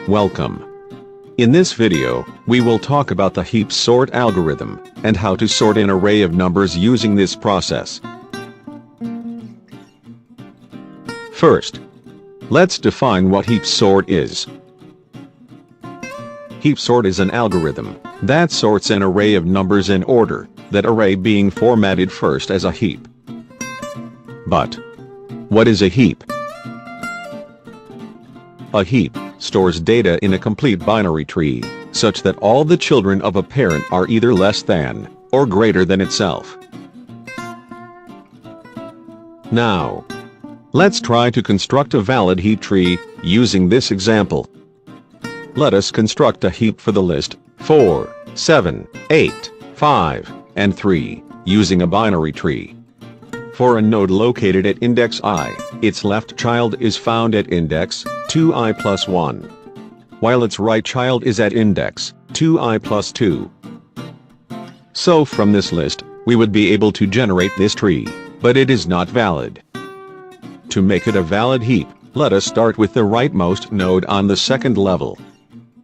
Welcome. In this video, we will talk about the HeapSort algorithm, and how to sort an array of numbers using this process. First, let's define what HeapSort is. HeapSort is an algorithm that sorts an array of numbers in order, that array being formatted first as a heap. But what is a heap? A heap stores data in a complete binary tree, such that all the children of a parent are either less than or greater than itself. Now, let's try to construct a valid heap tree using this example. Let us construct a heap for the list 4, 7, 8, 5, and 3 using a binary tree. For a node located at index I, its left child is found at index 2i plus 1, while its right child is at index 2i plus 2. So from this list, we would be able to generate this tree, but it is not valid. To make it a valid heap, let us start with the rightmost node on the second level.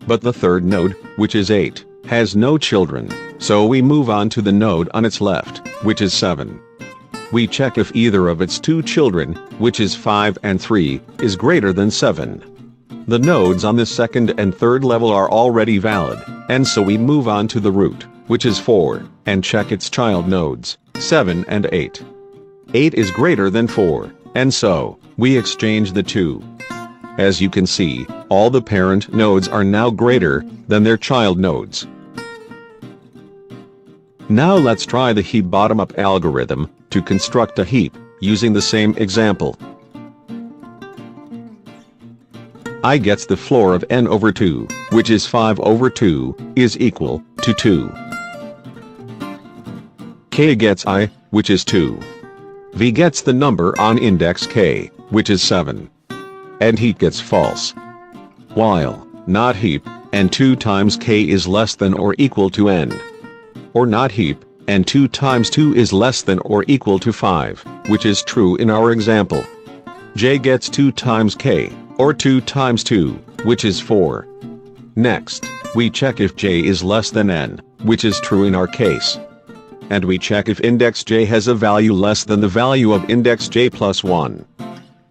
But the third node, which is 8, has no children, so we move on to the node on its left, which is 7. We check if either of its two children, which is 5 and 3, is greater than 7. The nodes on the second and third level are already valid, and so we move on to the root, which is 4, and check its child nodes, 7 and 8. 8 is greater than 4, and so we exchange the two. As you can see, all the parent nodes are now greater than their child nodes. Now let's try the heap bottom-up algorithm to construct a heap using the same example. I gets the floor of n over 2, which is 5 over 2, is equal to 2. K gets I, which is 2. V gets the number on index k, which is 7. And heap gets false. While not heap, and 2 times k is less than or equal to n. Or not heap, and 2 times 2 is less than or equal to 5, which is true in our example. J gets 2 times k, or 2 times 2, which is 4. Next, we check if j is less than n, which is true in our case. And we check if index j has a value less than the value of index j plus 1.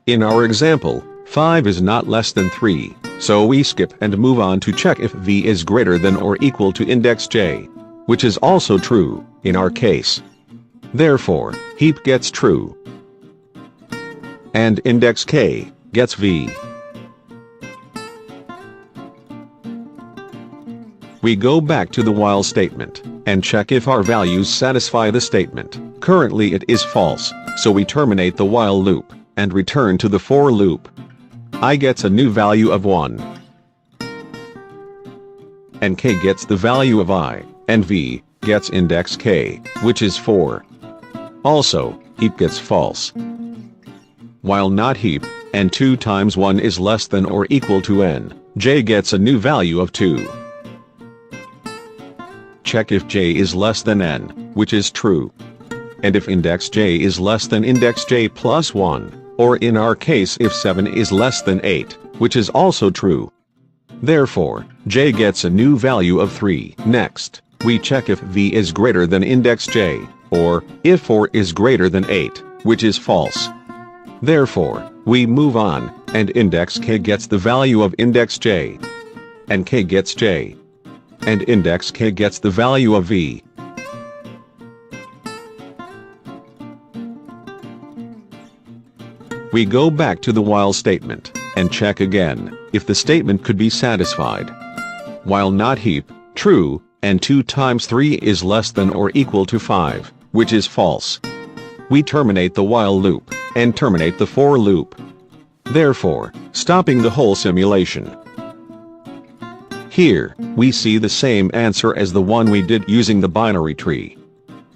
In our example, 5 is not less than 3, so we skip and move on to check if v is greater than or equal to index j, which is also true in our case. Therefore, heap gets true, and index k gets v. We go back to the while statement and check if our values satisfy the statement. Currently it is false, so we terminate the while loop and return to the for loop. I gets a new value of 1, and k gets the value of I, and v gets index k, which is 4. Also, heap gets false. While not heap, and 2 times 1 is less than or equal to n, j gets a new value of 2. Check if j is less than n, which is true. And if index j is less than index j plus 1, or in our case if 7 is less than 8, which is also true. Therefore, j gets a new value of 3. Next, we check if v is greater than index j, or if 4 is greater than 8, which is false. Therefore, we move on, and index k gets the value of index j, and k gets j, and index k gets the value of v. We go back to the while statement and check again if the statement could be satisfied. While not heap, true, and 2 times 3 is less than or equal to 5, which is false. We terminate the while loop and terminate the for loop, therefore stopping the whole simulation. Here, we see the same answer as the one we did using the binary tree.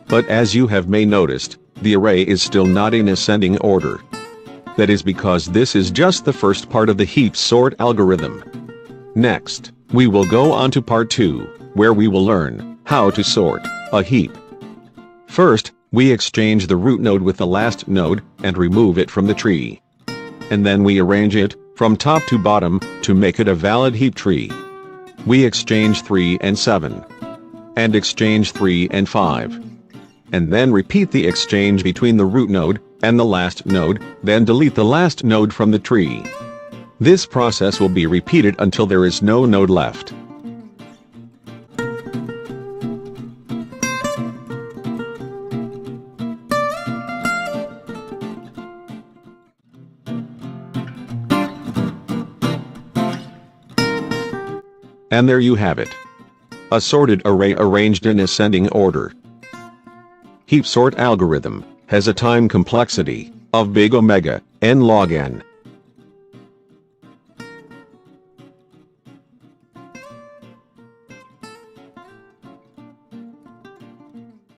But as you have may noticed, the array is still not in ascending order. That is because this is just the first part of the HeapSort algorithm. Next, we will go on to part 2, where we will learn how to sort a heap. First, we exchange the root node with the last node and remove it from the tree. And then we arrange it from top to bottom, to make it a valid heap tree. We exchange 3 and 7. And exchange 3 and 5. And then repeat the exchange between the root node and the last node, then delete the last node from the tree. This process will be repeated until there is no node left. And there you have it. A sorted array arranged in ascending order. HeapSort algorithm has a time complexity of big omega n log n.